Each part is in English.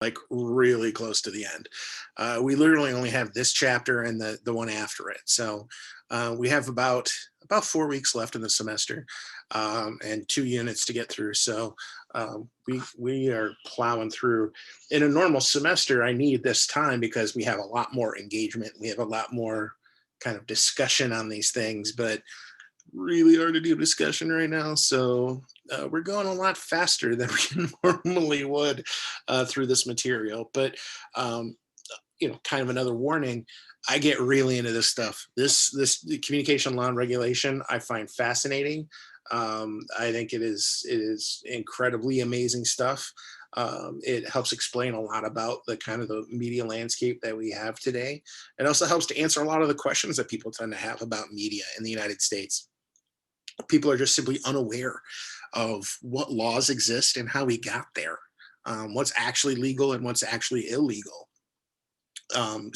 like really close to the end. We literally only have this chapter and the one after it. So we have about 4 weeks left in the semester, and 2 units to get through. So we are plowing through. In a normal semester, I need this time because we have a lot more engagement. We have a lot more kind of discussion on these things, but really hard to do discussion right now. So we're going a lot faster than we normally would through this material. But kind of another warning. I get really into this stuff. This communication law and regulation I find fascinating. I think it is incredibly amazing stuff. It helps explain a lot about the kind of the media landscape that we have today. It also helps to answer a lot of the questions that people tend to have about media in the United States. People are just simply unaware of what laws exist and how we got there, what's actually legal and what's actually illegal. I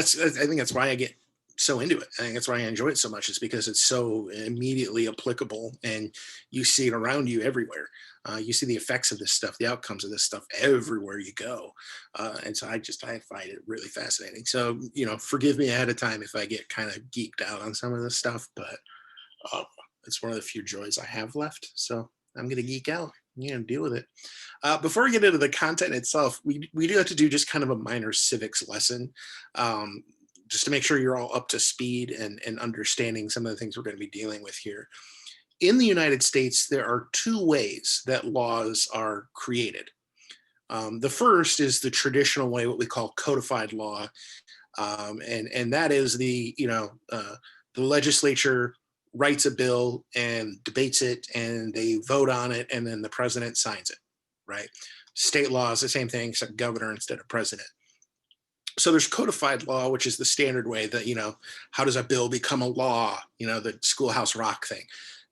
think that's why I get so into it. I think that's why I enjoy it so much. Is because it's so immediately applicable, and you see it around you everywhere. You see the effects of this stuff, the outcomes of this stuff everywhere you go, and so I find it really fascinating. So forgive me ahead of time if I get kind of geeked out on some of this stuff, but uh, it's one of the few joys I have left. So I'm gonna geek out. Deal with it. Before we get into the content itself, we do have to do just kind of a minor civics lesson, um, just to make sure you're all up to speed and understanding some of the things we're going to be dealing with here. In the United States, there are two ways that laws are created. The first is the traditional way, what we call codified law, and that is the legislature writes a bill and debates it, and they vote on it, and then the president signs it, right? State law is the same thing, except governor instead of president. So there's codified law, which is the standard way that, how does a bill become a law? The Schoolhouse Rock thing.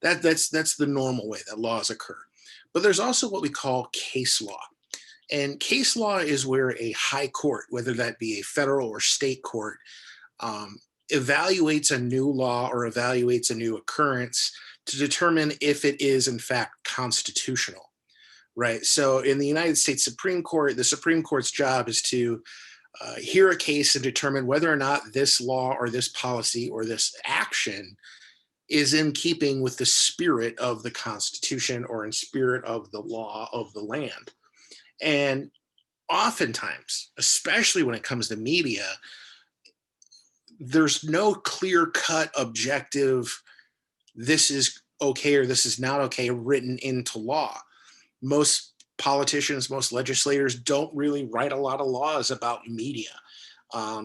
That's the normal way that laws occur. But there's also what we call case law. And case law is where a high court, whether that be a federal or state court, um, evaluates a new law or evaluates a new occurrence to determine if it is in fact constitutional, right? So in the United States Supreme Court, the Supreme Court's job is to hear a case and determine whether or not this law or this policy or this action is in keeping with the spirit of the Constitution or in spirit of the law of the land. And oftentimes, especially when it comes to media, there's no clear cut objective, this is okay or this is not okay, written into law. Most politicians, most legislators don't really write a lot of laws about media.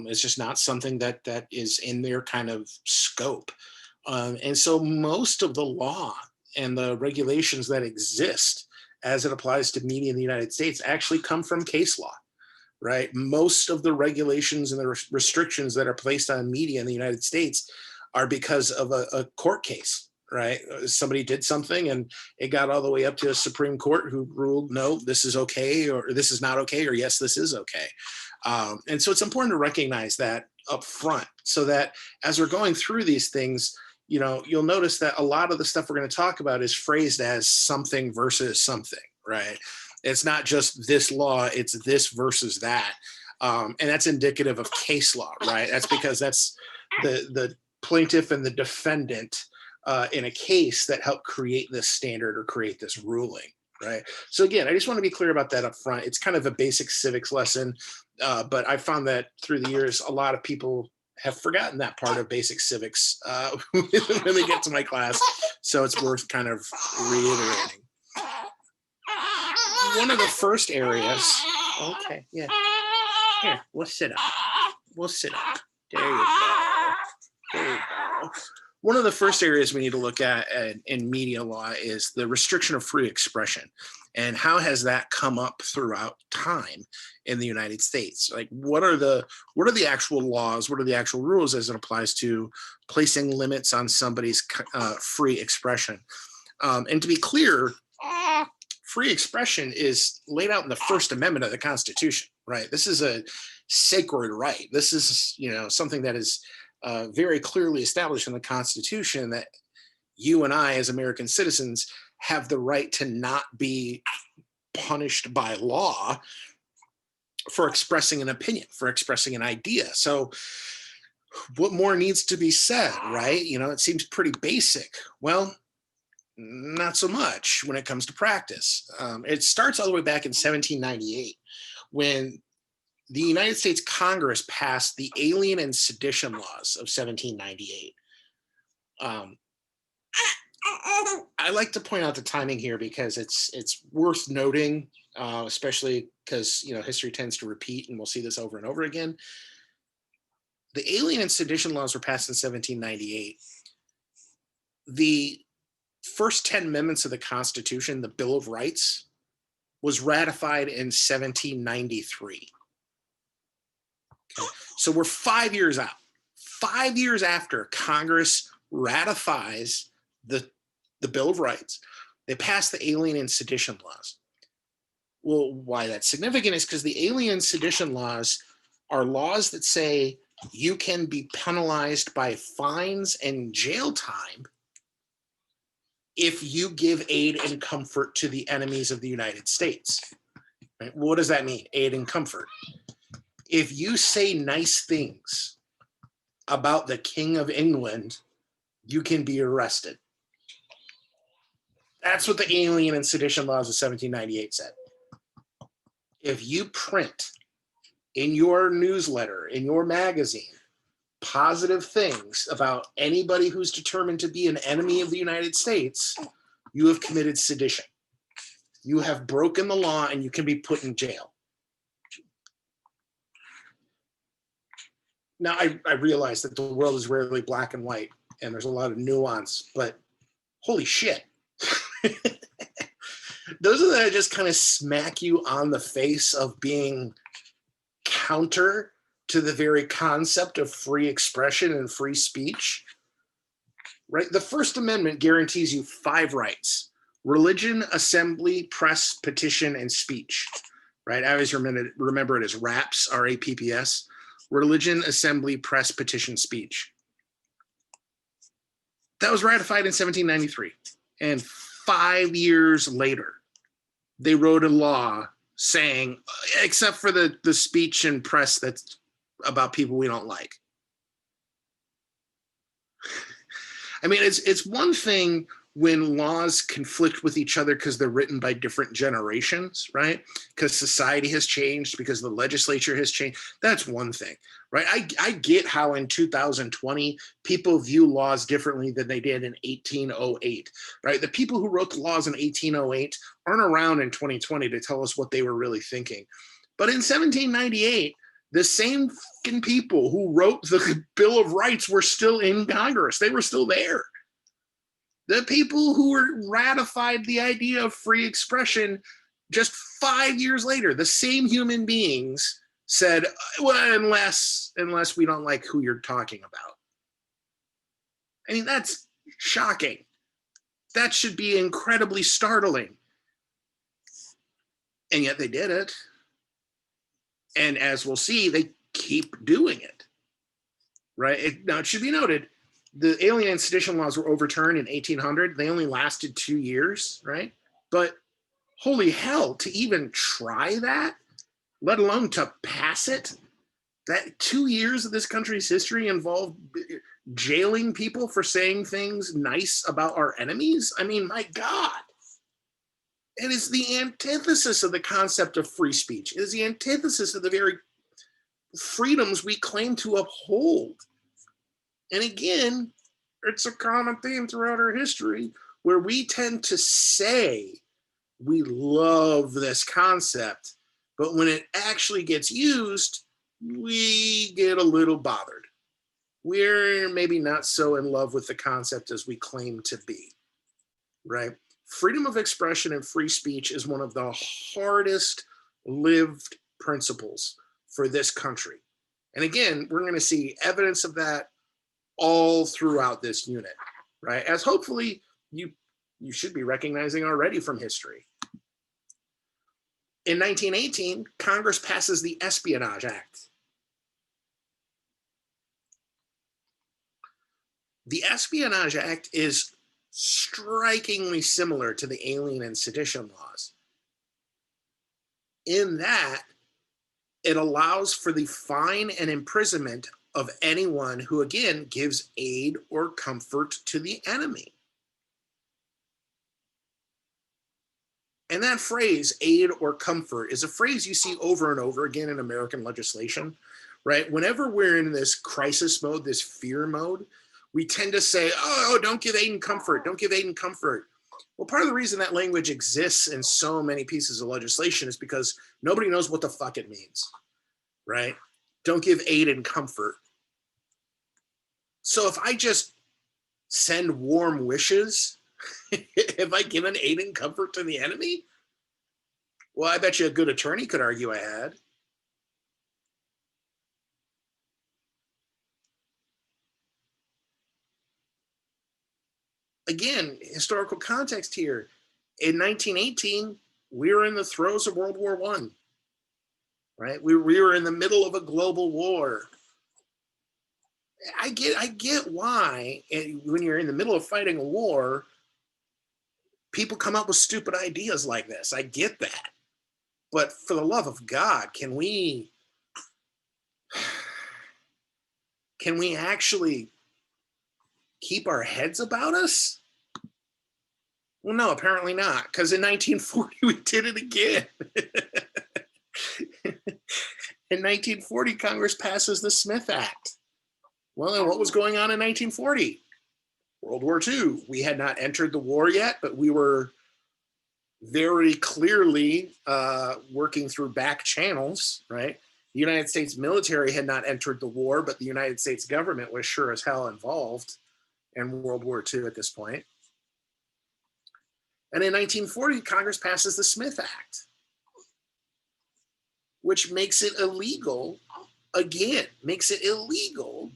It's just not something that is in their kind of scope. And so most of the law and the regulations that exist as it applies to media in the United States actually come from case law, right? Most of the regulations and the restrictions that are placed on media in the United States are because of a court case, right? Somebody did something and it got all the way up to a Supreme Court who ruled, no, this is okay, or this is not okay, or yes, this is okay. And so it's important to recognize that up front so that as we're going through these things, you'll notice that a lot of the stuff we're going to talk about is phrased as something versus something, right? It's not just this law, it's this versus that. And that's indicative of case law, right? That's because that's the plaintiff and the defendant in a case that helped create this standard or create this ruling, right? So again, I just want to be clear about that up front. It's kind of a basic civics lesson, but I found that through the years, a lot of people have forgotten that part of basic civics when they get to my class. So it's worth kind of reiterating. One of the first areas. Okay, yeah. Here, we'll sit up. We'll sit up. There you go. There you go. One of the first areas we need to look at in media law is the restriction of free expression. And how has that come up throughout time in the United States? Like, what are the actual laws? What are the actual rules as it applies to placing limits on somebody's free expression? And to be clear, free expression is laid out in the First Amendment of the Constitution, right? This is a sacred right. This is, something that is very clearly established in the Constitution, that you and I, as American citizens, have the right to not be punished by law for expressing an opinion, for expressing an idea. So what more needs to be said, right? You know, it seems pretty basic. Well, not so much when it comes to practice. It starts all the way back in 1798 when the United States Congress passed the Alien and Sedition Laws of 1798. Um, I like to point out the timing here because it's worth noting, especially because history tends to repeat, and we'll see this over and over again. The Alien and Sedition Laws were passed in 1798. The first 10 amendments of the Constitution, the Bill of Rights, was ratified in 1793. Okay. So we're 5 years out. 5 years after Congress ratifies the Bill of Rights, they pass the Alien and Sedition Laws. Well, why that's significant is because the Alien and Sedition Laws are laws that say you can be penalized by fines and jail time if you give aid and comfort to the enemies of the United States. Right? What does that mean, aid and comfort? If you say nice things about the King of England, you can be arrested. That's what the Alien and Sedition Laws of 1798 said. If you print in your newsletter, in your magazine, positive things about anybody who's determined to be an enemy of the United States, you have committed sedition. You have broken the law and you can be put in jail. Now, I realize that the world is rarely black and white and there's a lot of nuance, but holy shit. Doesn't that just kind of smack you on the face of being counter to the very concept of free expression and free speech? Right? The First Amendment guarantees you 5 rights: religion, assembly, press, petition, and speech. Right? I always remember it as RAPS, R-A-P-P-S. Religion, assembly, press, petition, speech. That was ratified in 1793. And 5 years later, they wrote a law saying, except for the speech and press that's about people we don't like. I mean, it's one thing when laws conflict with each other because they're written by different generations, right? Because society has changed, because the legislature has changed. That's one thing, right? I get how in 2020 people view laws differently than they did in 1808, right? The people who wrote the laws in 1808 aren't around in 2020 to tell us what they were really thinking. But in 1798, the same fucking people who wrote the Bill of Rights were still in Congress. They were still there. The people who were ratified the idea of free expression just 5 years later, the same human beings said, well, unless we don't like who you're talking about. I mean, that's shocking. That should be incredibly startling. And yet they did it. And as we'll see, they keep doing it. Right? Now, it should be noted, the Alien and Sedition Laws were overturned in 1800. They only lasted 2 years, right? But holy hell, to even try that, let alone to pass it, that 2 years of this country's history involved jailing people for saying things nice about our enemies. I mean, my God. It is the antithesis of the concept of free speech. It is the antithesis of the very freedoms we claim to uphold. And again, it's a common theme throughout our history where we tend to say we love this concept, but when it actually gets used, we get a little bothered. We're maybe not so in love with the concept as we claim to be, right? Freedom of expression and free speech is one of the hardest lived principles for this country. And again, we're going to see evidence of that all throughout this unit, right? As hopefully you should be recognizing already from history. In 1918, Congress passes the Espionage Act. The Espionage Act is strikingly similar to the Alien and Sedition Laws in that It allows for the fine and imprisonment of anyone who, again, gives aid or comfort to the enemy. And that phrase, aid or comfort, is a phrase you see over and over again in American legislation, right? Whenever we're in this crisis mode, this fear mode, we tend to say, oh, don't give aid and comfort, don't give aid and comfort. Well, part of the reason that language exists in so many pieces of legislation is because nobody knows what the fuck it means, right? Don't give aid and comfort. So if I just send warm wishes, have I given aid and comfort to the enemy? Well, I bet you a good attorney could argue I had. Again, historical context here. In 1918, we were in the throes of World War I, right? We were in the middle of a global war. I get why when you're in the middle of fighting a war, people come up with stupid ideas like this. I get that. But for the love of God, can we actually keep our heads about us? Well, no, apparently not, because in 1940 we did it again. In 1940, Congress passes the Smith Act. Well, then what was going on in 1940? World War II. We had not entered the war yet, but we were very clearly working through back channels, right? The United States military had not entered the war, but the United States government was sure as hell involved in World War II at this point. And in 1940, Congress passes the Smith Act, which makes it illegal, again, makes it illegal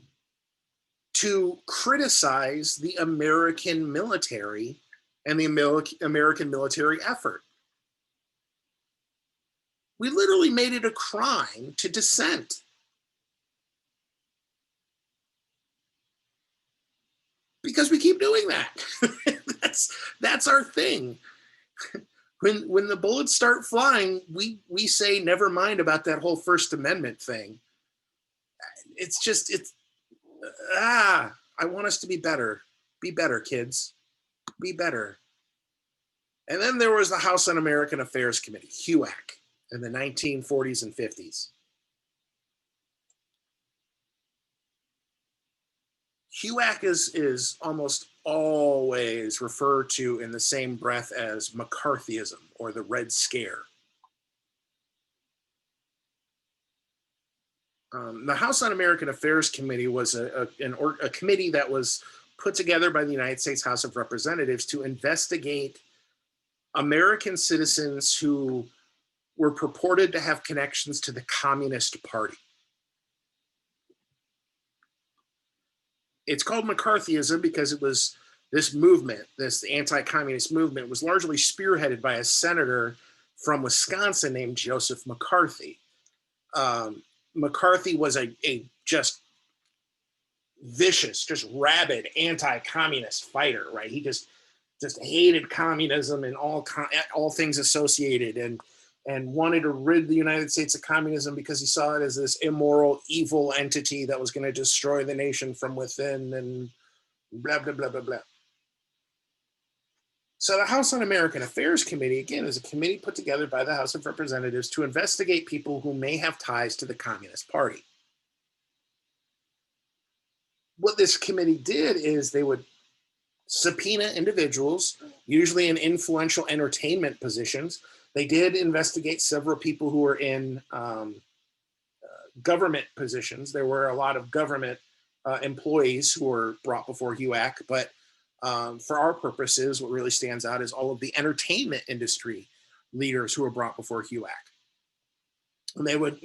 to criticize the American military and the American military effort. We literally made it a crime to dissent. Because we keep doing that. that's our thing. When the bullets start flying, we say never mind about that whole First Amendment thing. I want us to be better. Be better, kids. Be better. And then there was the House Un-American Affairs Committee, HUAC, in the 1940s and 50s. HUAC is almost always referred to in the same breath as McCarthyism or the Red Scare. The House Un-American Affairs Committee was a committee that was put together by the United States House of Representatives to investigate American citizens who were purported to have connections to the Communist Party. It's called McCarthyism because it was this movement, this anti-communist movement, was largely spearheaded by a senator from Wisconsin named Joseph McCarthy. McCarthy was a just vicious, just rabid anti-communist fighter, right? He just hated communism and all things associated, and wanted to rid the United States of communism because he saw it as this immoral, evil entity that was going to destroy the nation from within, and blah, blah, blah, blah, blah. So the House Un-American Affairs Committee, again, is a committee put together by the House of Representatives to investigate people who may have ties to the Communist Party. What this committee did is they would subpoena individuals, usually in influential entertainment positions. They did investigate several people who were in government positions. There were a lot of government employees who were brought before HUAC, but for our purposes, what really stands out is all of the entertainment industry leaders who were brought before HUAC. And they would,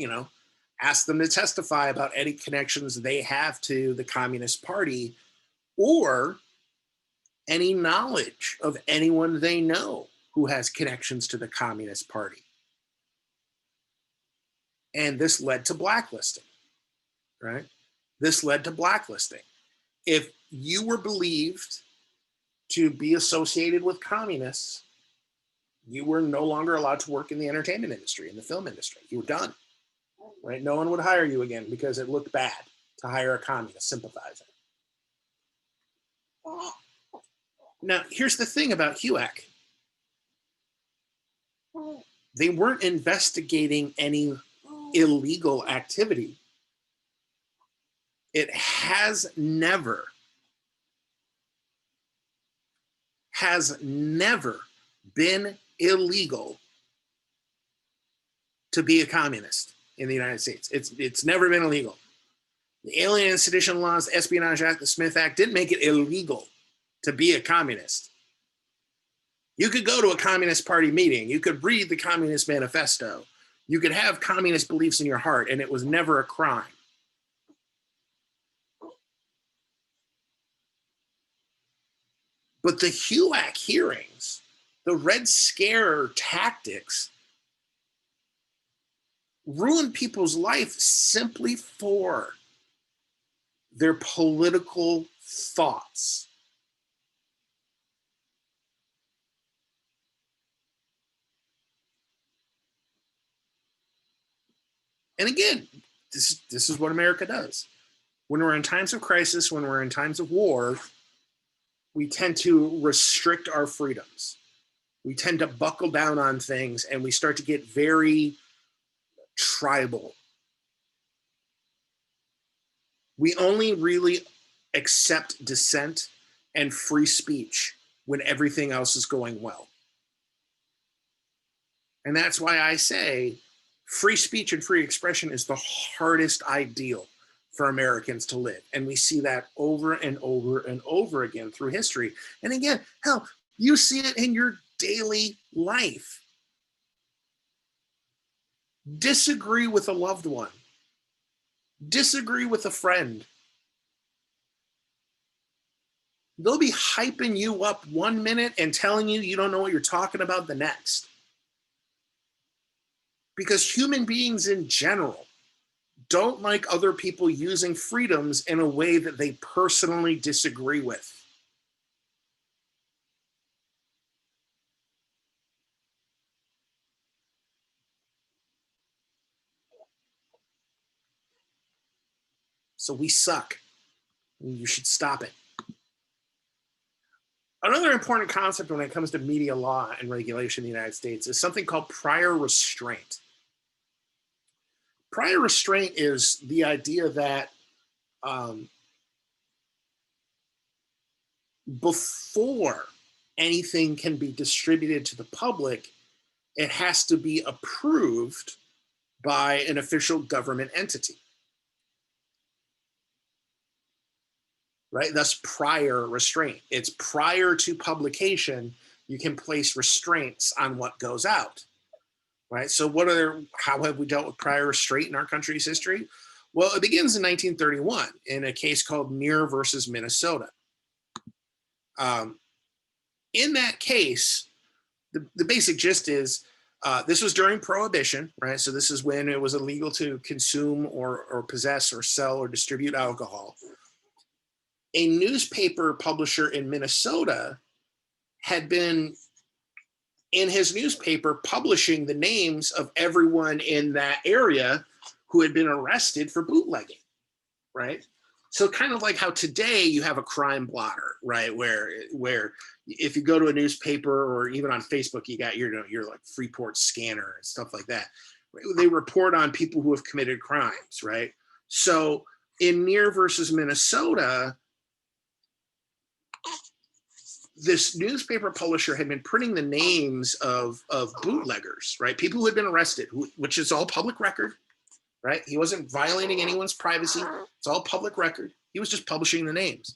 ask them to testify about any connections they have to the Communist Party or any knowledge of anyone they know who has connections to the Communist Party. And this led to blacklisting, right? This led to blacklisting. If you were believed to be associated with communists, you were no longer allowed to work in the entertainment industry, in the film industry. You were done. right? No one would hire you again because it looked bad to hire a communist sympathizer. Now, here's the thing about HUAC. They weren't investigating any illegal activity. It has never been illegal to be a communist in the United States. It's never been illegal. The Alien and Sedition Laws, the Espionage Act, the Smith Act didn't make it illegal to be a communist. You could go to a Communist Party meeting. You could read the Communist Manifesto. You could have communist beliefs in your heart, and it was never a crime. But the HUAC hearings, the Red Scare tactics, ruin people's life simply for their political thoughts. And again, this is what America does. When we're in times of crisis, when we're in times of war, we tend to restrict our freedoms. We tend to buckle down on things, and we start to get very tribal. We only really accept dissent and free speech when everything else is going well. And that's why I say free speech and free expression is the hardest ideal for Americans to live. And we see that over and over and over again through history. And again, hell, you see it in your daily life. Disagree with a loved one. Disagree with a friend. They'll be hyping you up 1 minute and telling you you don't know what you're talking about the next. Because human beings in general don't like other people using freedoms in a way that they personally disagree with. So we suck. You should stop it. Another important concept when it comes to media law and regulation in the United States is something called prior restraint. Prior restraint is the idea that before anything can be distributed to the public, it has to be approved by an official government entity. Right? Thus, prior restraint. It's prior to publication, you can place restraints on what goes out. Right? So how have we dealt with prior restraint in our country's history? Well, it begins in 1931 in a case called Muir versus Minnesota. In that case, the basic gist is this was during Prohibition, right? So this is when it was illegal to consume or possess or sell or distribute alcohol. A newspaper publisher in Minnesota had been in his newspaper publishing the names of everyone in that area who had been arrested for bootlegging, right? So kind of like how today you have a crime blotter, right? Where if you go to a newspaper or even on Facebook, you got your like Freeport scanner and stuff like that. They report on people who have committed crimes, right? So in Muir versus Minnesota, this newspaper publisher had been printing the names of bootleggers, right? People who had been arrested, which is all public record, right? He wasn't violating anyone's privacy. It's all public record. He was just publishing the names.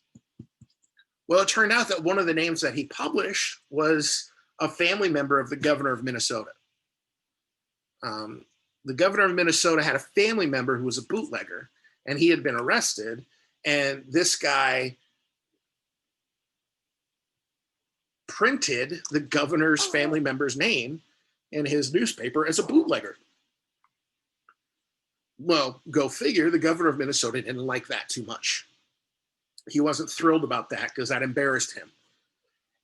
Well, it turned out that one of the names that he published was a family member of the governor of Minnesota. The governor of Minnesota had a family member who was a bootlegger, and he had been arrested. And this guy printed the governor's family member's name in his newspaper as a bootlegger. Well, go figure, the governor of Minnesota didn't like that too much. He wasn't thrilled about that because that embarrassed him.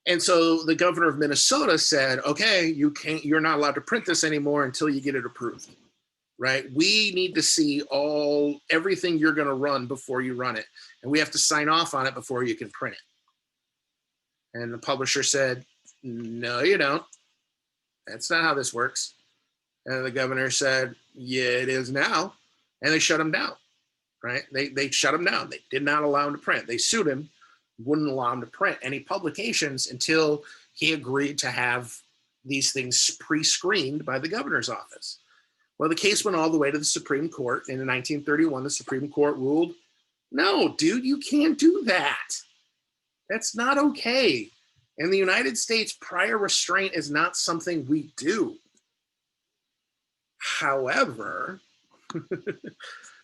And so the governor of Minnesota said, okay, you're not allowed to print this anymore until you get it approved. right? We need to see everything you're going to run before you run it. And we have to sign off on it before you can print it. And the publisher said, no, you don't. That's not how this works. And the governor said, yeah, it is now. And they shut him down, right? They shut him down. They did not allow him to print. They sued him, wouldn't allow him to print any publications until he agreed to have these things pre-screened by the governor's office. Well, the case went all the way to the Supreme Court. And in 1931, the Supreme Court ruled, no, dude, you can't do that. That's not okay. In the United States, prior restraint is not something we do. However,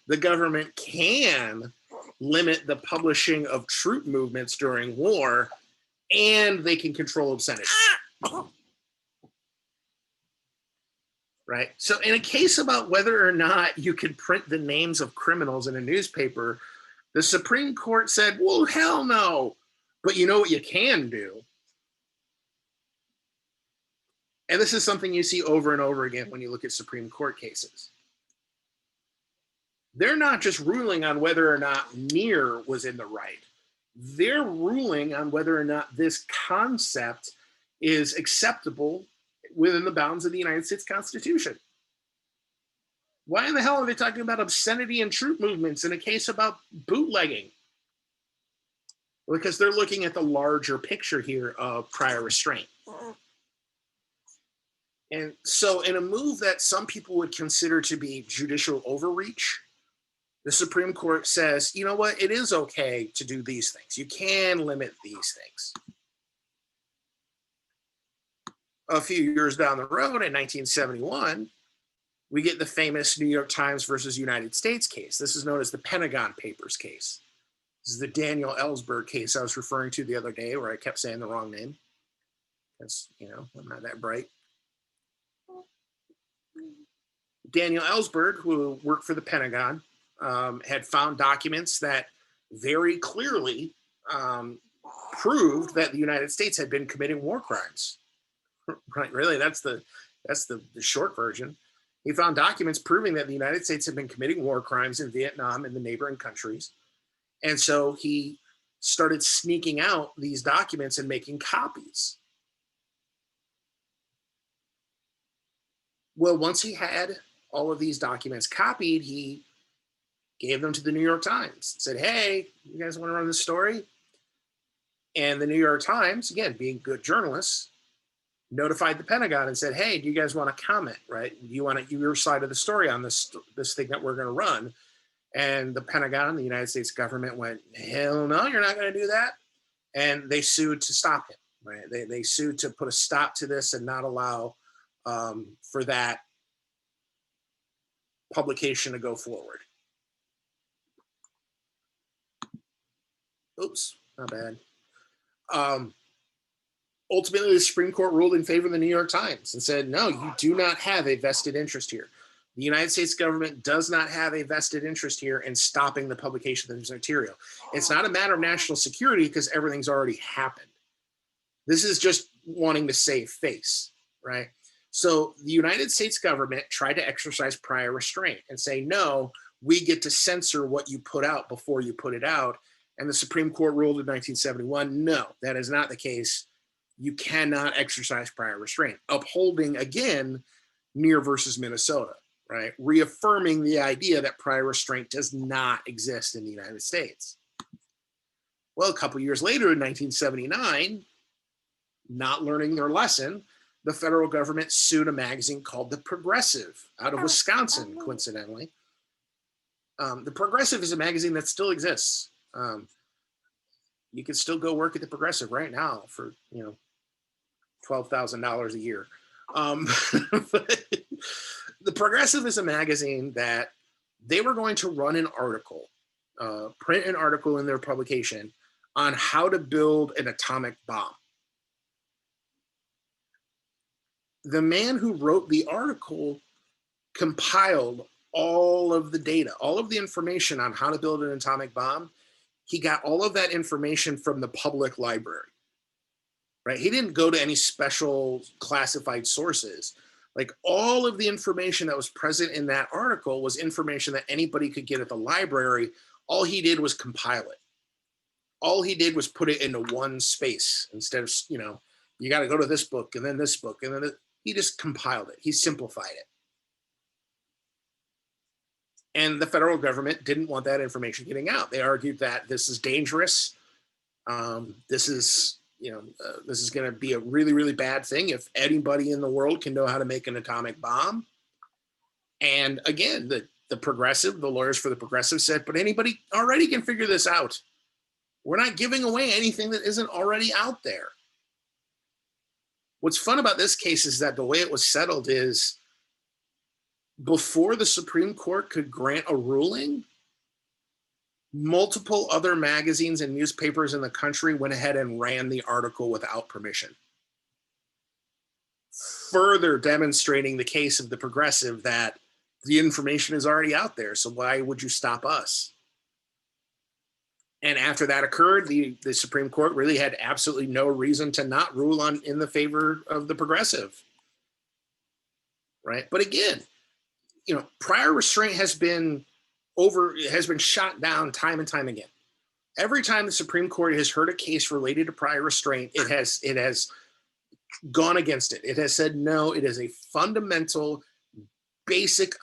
the government can limit the publishing of troop movements during war, and they can control obscenity. Right? So in a case about whether or not you can print the names of criminals in a newspaper, the Supreme Court said, well, hell no. But you know what you can do? And this is something you see over and over again when you look at Supreme Court cases. They're not just ruling on whether or not Neer was in the right. They're ruling on whether or not this concept is acceptable within the bounds of the United States Constitution. Why in the hell are they talking about obscenity and troop movements in a case about bootlegging? Because they're looking at the larger picture here of prior restraint. And so in a move that some people would consider to be judicial overreach, the Supreme Court says, you know what, it is okay to do these things. You can limit these things. A few years down the road in 1971, we get the famous New York Times versus United States case. This is known as the Pentagon Papers case. This is the Daniel Ellsberg case I was referring to the other day where I kept saying the wrong name. Because, I'm not that bright. Daniel Ellsberg, who worked for the Pentagon, had found documents that very clearly proved that the United States had been committing war crimes. Right, really, that's the short version. He found documents proving that the United States had been committing war crimes in Vietnam and the neighboring countries. And so he started sneaking out these documents and making copies. Well, once he had all of these documents copied, he gave them to the New York Times, said, hey, you guys want to run this story? And the New York Times, again, being good journalists, notified the Pentagon and said, hey, do you guys want to comment, right? Do you want your side of the story on this thing that we're going to run? And the Pentagon, the United States government went, hell no, you're not going to do that. And they sued to stop him, right? They sued to put a stop to this and not allow for that publication to go forward. Oops, not bad. Ultimately, the Supreme Court ruled in favor of the New York Times and said, no, you do not have a vested interest here. The United States government does not have a vested interest here in stopping the publication of this material. It's not a matter of national security because everything's already happened. This is just wanting to save face, right? So the United States government tried to exercise prior restraint and say, no, we get to censor what you put out before you put it out. And the Supreme Court ruled in 1971, no, that is not the case. You cannot exercise prior restraint, upholding again Neer versus Minnesota, right? Reaffirming the idea that prior restraint does not exist in the United States. Well, a couple years later in 1979, not learning their lesson, the federal government sued a magazine called The Progressive out of Wisconsin, coincidentally. The Progressive is a magazine that still exists. You can still go work at The Progressive right now for, $12,000 a year. The Progressive is a magazine that they were going to run an article, print an article in their publication on how to build an atomic bomb. The man who wrote the article compiled all of the data, all of the information on how to build an atomic bomb. He got all of that information from the public library, right? He didn't go to any special classified sources. Like all of the information that was present in that article was information that anybody could get at the library. All he did was compile it. All he did was put it into one space instead of, you got to go to this book and then this book. And then he just compiled it. He simplified it. And the federal government didn't want that information getting out. They argued that this is dangerous. This is, this is going to be a really, really bad thing if anybody in the world can know how to make an atomic bomb. And again, the lawyers for the progressive said, but anybody already can figure this out. We're not giving away anything that isn't already out there. What's fun about this case is that the way it was settled is before the Supreme Court could grant a ruling, multiple other magazines and newspapers in the country went ahead and ran the article without permission, further demonstrating the case of the progressive that the information is already out there, so why would you stop us? And after that occurred, the Supreme Court really had absolutely no reason to not rule in the favor of the progressive, right? But again, prior restraint has been shot down time and time again. Every time the Supreme Court has heard a case related to prior restraint, it has gone against it. It has said, no, it is a fundamental, basic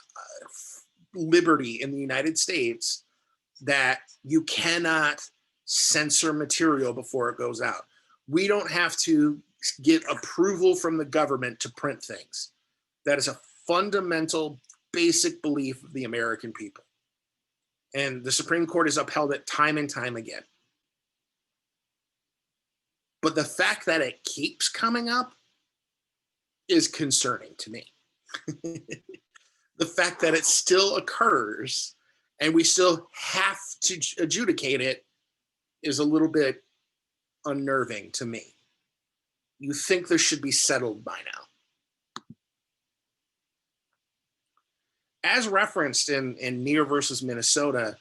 liberty in the United States that you cannot censor material before it goes out. We don't have to get approval from the government to print things. That is a fundamental, basic belief of the American people. And the Supreme Court has upheld it time and time again. But the fact that it keeps coming up is concerning to me. The fact that it still occurs and we still have to adjudicate it is a little bit unnerving to me. You think this should be settled by now. As referenced in Neer versus Minnesota,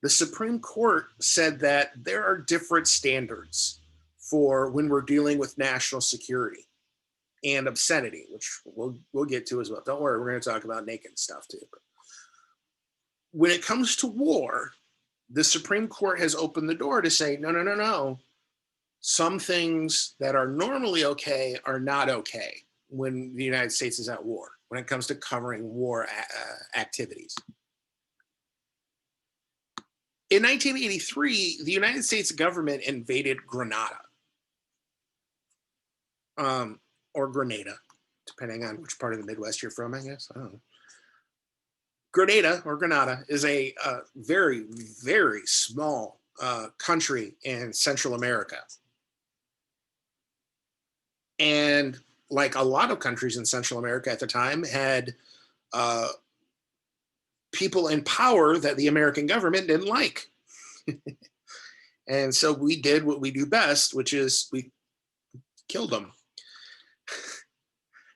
the Supreme Court said that there are different standards for when we're dealing with national security and obscenity, which we'll get to as well. Don't worry, we're going to talk about naked stuff too. But when it comes to war, the Supreme Court has opened the door to say, no. Some things that are normally okay are not okay when the United States is at war, when it comes to covering war activities. In 1983, the United States government invaded Grenada, or Grenada, depending on which part of the Midwest you're from, I guess. I don't know. Grenada is a very, very small country in Central America. And like a lot of countries in Central America at the time had people in power that the American government didn't like. And so we did what we do best, which is we killed them.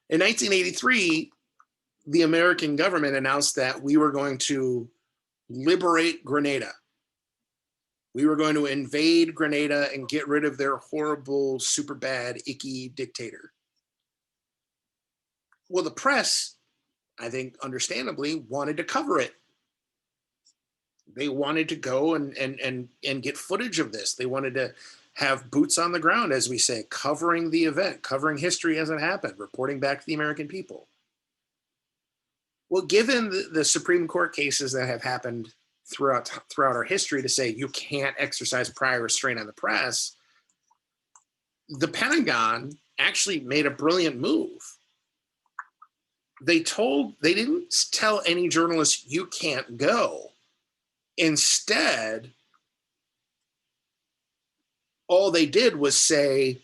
In 1983, the American government announced that we were going to liberate Grenada. We were going to invade Grenada and get rid of their horrible, super bad, icky dictator. Well, the press, I think understandably, wanted to cover it. They wanted to go and get footage of this. They wanted to have boots on the ground, as we say, covering the event, covering history as it happened, reporting back to the American people. Well, given the Supreme Court cases that have happened throughout our history to say you can't exercise prior restraint on the press, the Pentagon actually made a brilliant move. They didn't tell any journalist you can't go. Instead, all they did was say,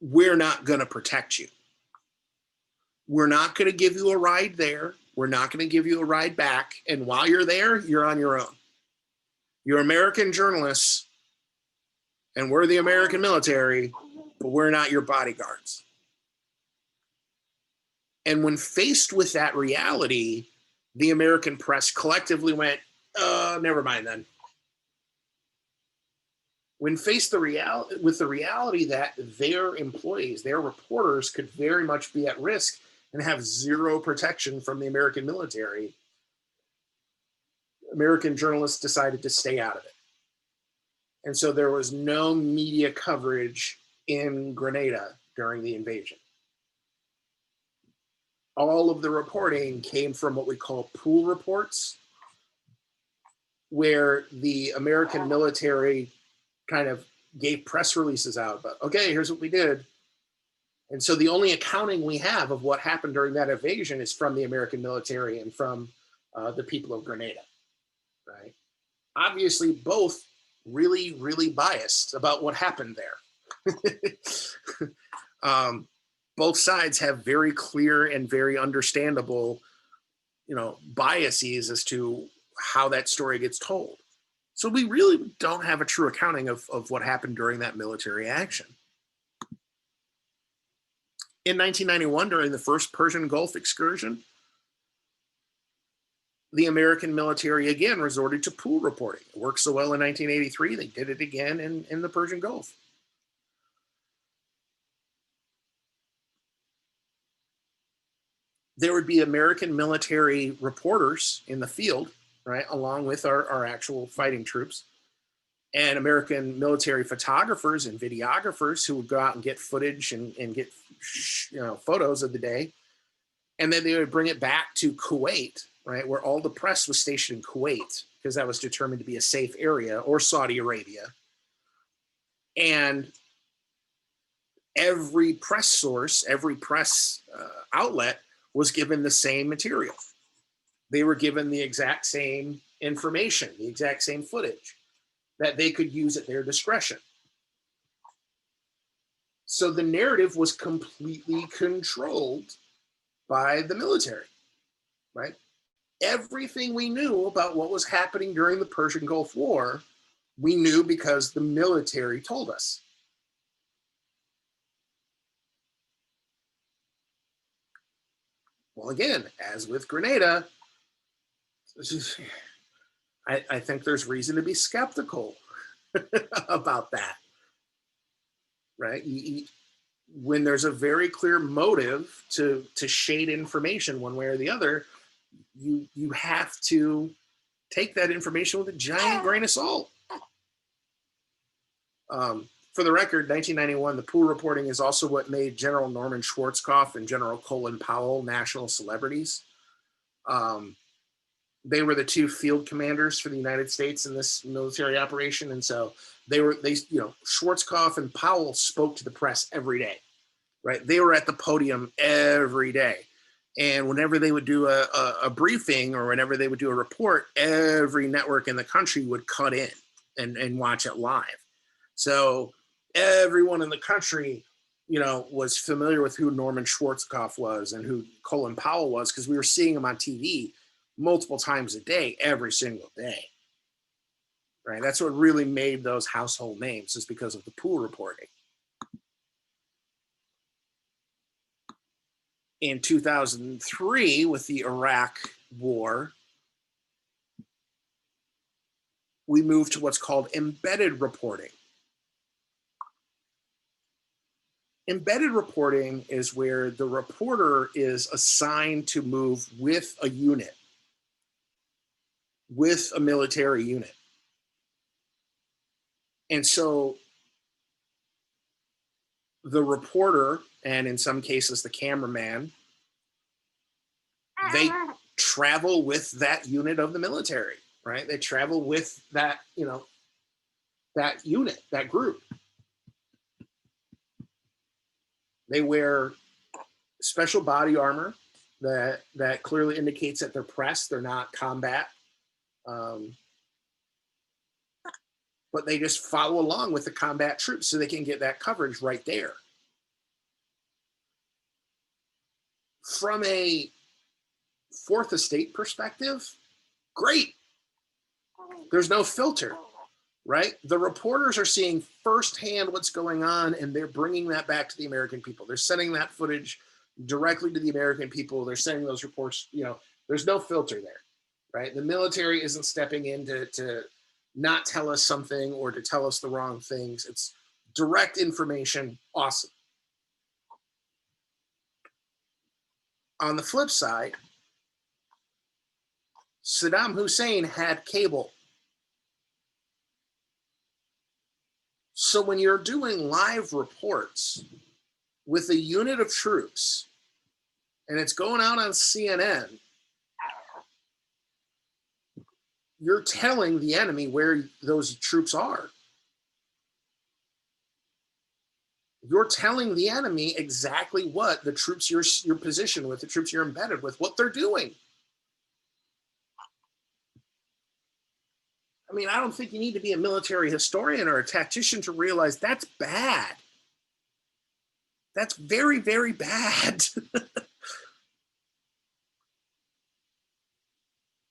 we're not going to protect you. We're not going to give you a ride there. We're not going to give you a ride back. And while you're there, you're on your own. You're American journalists, and we're the American military, but we're not your bodyguards. And when faced with that reality, the American press collectively went, never mind then. When faced with the reality that their employees, their reporters could very much be at risk and have zero protection from the American military, American journalists decided to stay out of it. And so there was no media coverage in Grenada during the invasion. All of the reporting came from what we call pool reports, where the American military kind of gave press releases out, but okay, here's what we did. And so the only accounting we have of what happened during that invasion is from the American military and from the people of Grenada, right? Obviously, both really, really biased about what happened there. Both sides have very clear and very understandable, biases as to how that story gets told. So we really don't have a true accounting of what happened during that military action. In 1991, during the first Persian Gulf excursion, the American military again resorted to pool reporting. It worked so well in 1983, they did it again in the Persian Gulf. There would be American military reporters in the field, right, along with our actual fighting troops, and American military photographers and videographers who would go out and get footage and get photos of the day. And then they would bring it back to Kuwait, right, where all the press was stationed in Kuwait, because that was determined to be a safe area, or Saudi Arabia. And every press source, every press outlet was given the same material. They were given the exact same information, the exact same footage that they could use at their discretion. So the narrative was completely controlled by the military, right? Everything we knew about what was happening during the Persian Gulf War, we knew because the military told us. Well, again, as with Grenada, I think there's reason to be skeptical about that, right? When there's a very clear motive to shade information one way or the other, you have to take that information with a giant grain of salt. For the record, 1991, the pool reporting is also what made General Norman Schwarzkopf and General Colin Powell national celebrities. They were the two field commanders for the United States in this military operation. And so Schwarzkopf and Powell spoke to the press every day, right? They were at the podium every day. And whenever they would do a briefing, or whenever they would do a report, every network in the country would cut in and watch it live. So everyone in the country, was familiar with who Norman Schwarzkopf was and who Colin Powell was, because we were seeing them on TV multiple times a day, every single day, right? That's what really made those household names, is because of the pool reporting. In 2003, with the Iraq War, we moved to what's called embedded reporting. Embedded reporting is where the reporter is assigned to move with a unit, with a military unit. And so the reporter, and in some cases the cameraman, they travel with that unit of the military, right? They travel with that, that unit, that group. They wear special body armor that clearly indicates that they're press, they're not combat. But they just follow along with the combat troops so they can get that coverage right there. From a Fourth Estate perspective, great. There's no filter, right? The reporters are seeing firsthand what's going on, and they're bringing that back to the American people. They're sending that footage directly to the American people. They're sending those reports, there's no filter there, right? The military isn't stepping in to not tell us something or to tell us the wrong things. It's direct information. Awesome. On the flip side, Saddam Hussein had cable. So when you're doing live reports with a unit of troops and it's going out on CNN, you're telling the enemy where those troops are. You're telling the enemy exactly what the troops you're positioned with, the troops you're embedded with, what they're doing. I mean, I don't think you need to be a military historian or a tactician to realize that's bad. That's very, very bad.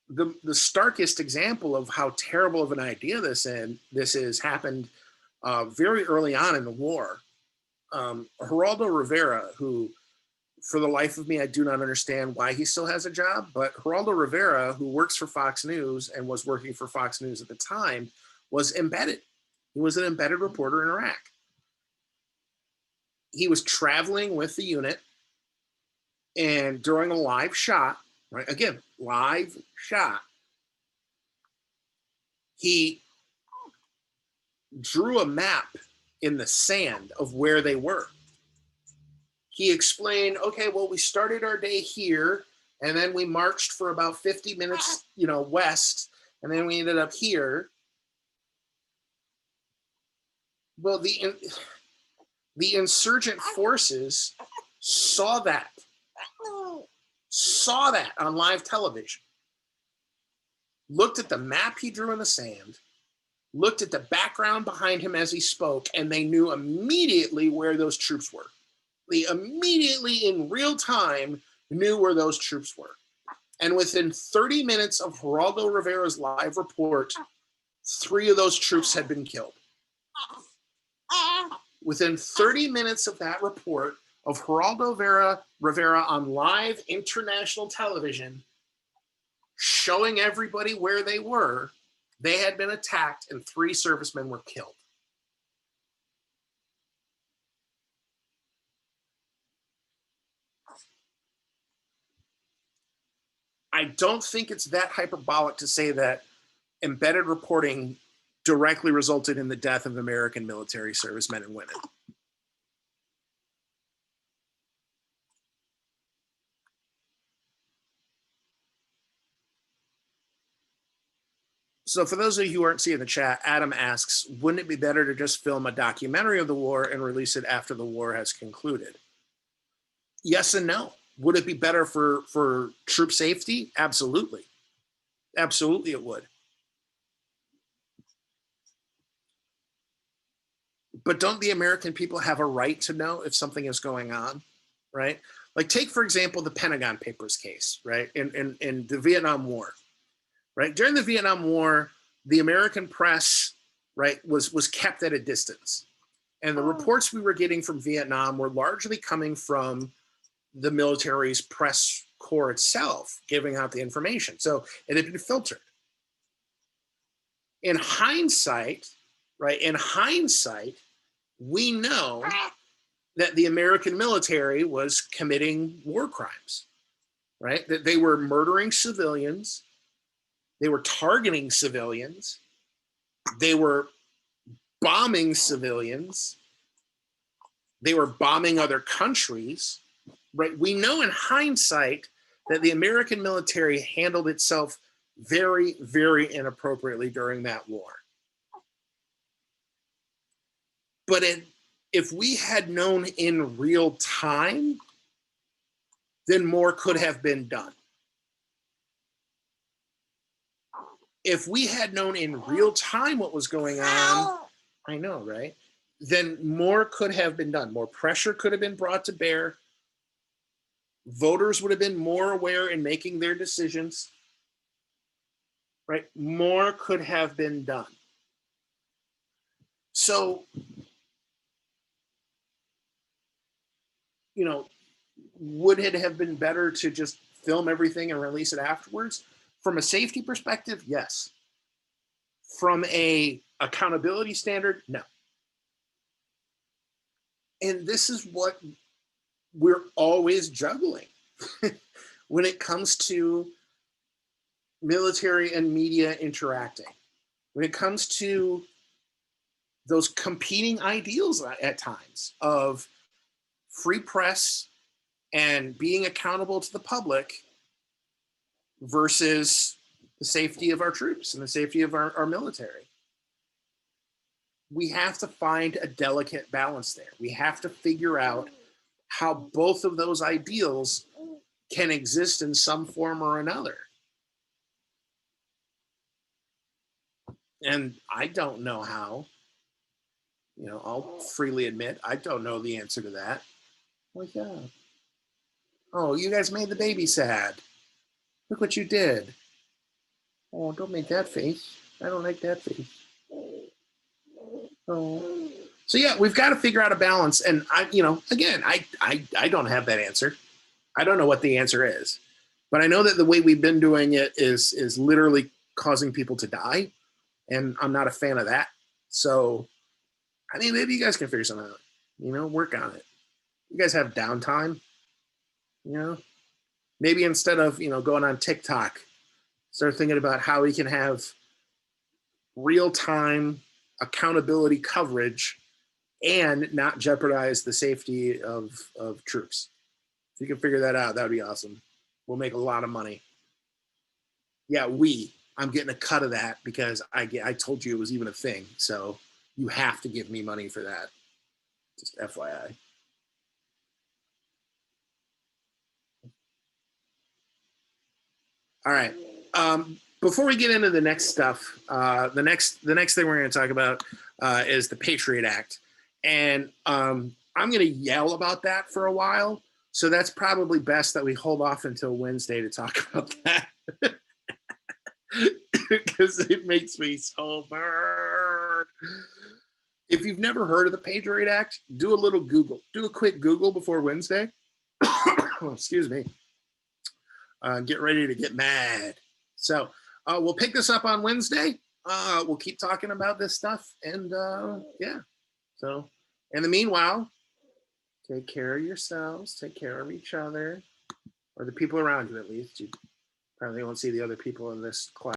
The starkest example of how terrible of an idea this is happened very early on in the war. Geraldo Rivera, who for the life of me, I do not understand why he still has a job, but Geraldo Rivera, who works for Fox News and was working for Fox News at the time, was embedded. He was an embedded reporter in Iraq. He was traveling with the unit, and during a live shot, right? Again, live shot, he drew a map in the sand of where they were. He explained, okay, well, we started our day here, and then we marched for about 50 minutes, west, and then we ended up here. Well, the insurgent forces saw that on live television, looked at the map he drew in the sand, looked at the background behind him as he spoke, and they knew immediately where those troops were. They immediately, in real time, knew where those troops were. And within 30 minutes of Geraldo Rivera's live report, 3 of those troops had been killed. Within 30 minutes of that report of Geraldo Rivera on live international television, showing everybody where they were, they had been attacked and 3 servicemen were killed. I don't think it's that hyperbolic to say that embedded reporting directly resulted in the death of American military servicemen and women. So for those of you who aren't seeing the chat, Adam asks, wouldn't it be better to just film a documentary of the war and release it after the war has concluded? Yes and no. Would it be better for troop safety? Absolutely. Absolutely it would. But don't the American people have a right to know if something is going on, right? Like take, for example, the Pentagon Papers case, right? In the Vietnam War, right? During the Vietnam War, the American press, right, was kept at a distance. And the reports we were getting from Vietnam were largely coming from the military's press corps itself, giving out the information. So it had been filtered. In hindsight, right, we know that the American military was committing war crimes, right? That they were murdering civilians, they were targeting civilians, they were bombing civilians, they were bombing other countries, right? We know in hindsight that the American military handled itself very, very inappropriately during that war. But if we had known in real time, then more could have been done. If we had known in real time what was going on, I know, right? Then more could have been done. More pressure could have been brought to bear. Voters would have been more aware in making their decisions, right? More could have been done. So, would it have been better to just film everything and release it afterwards? From a safety perspective, yes. From a accountability standard, no. And this is what we're always juggling, when it comes to military and media interacting, when it comes to those competing ideals at times of free press and being accountable to the public versus the safety of our troops and the safety of our military. We have to find a delicate balance there. We have to figure out how both of those ideals can exist in some form or another. And I don't know how. You know, I'll freely admit I don't know the answer to that. Well, yeah. Oh, you guys made the baby sad. Look what you did. Oh, don't make that face. I don't like that face. Oh. So yeah, we've got to figure out a balance. And I, you know, again, I don't have that answer. I don't know what the answer is. But I know that the way we've been doing it is literally causing people to die. And I'm not a fan of that. So I mean, maybe you guys can figure something out. You know, work on it. You guys have downtime. You know, maybe instead of, you know, going on TikTok, start thinking about how we can have real-time accountability coverage and not jeopardize the safety of troops. If you can figure that out, that would be awesome. We'll make a lot of money. Yeah, I'm getting a cut of that because I told you it was even a thing. So you have to give me money for that. Just FYI. All right. Before we get into the next stuff, the next thing we're going to talk about is the Patriot Act, and I'm going to yell about that for a while. So that's probably best that we hold off until Wednesday to talk about that, because it makes me so mad. If you've never heard of the Patriot Act, do a little Google. Do a quick Google before Wednesday. Excuse me. Get ready to get mad. So we'll pick this up on Wednesday. We'll keep talking about this stuff. And yeah. So in the meanwhile, take care of yourselves. Take care of each other. Or the people around you, at least. You probably won't see the other people in this class.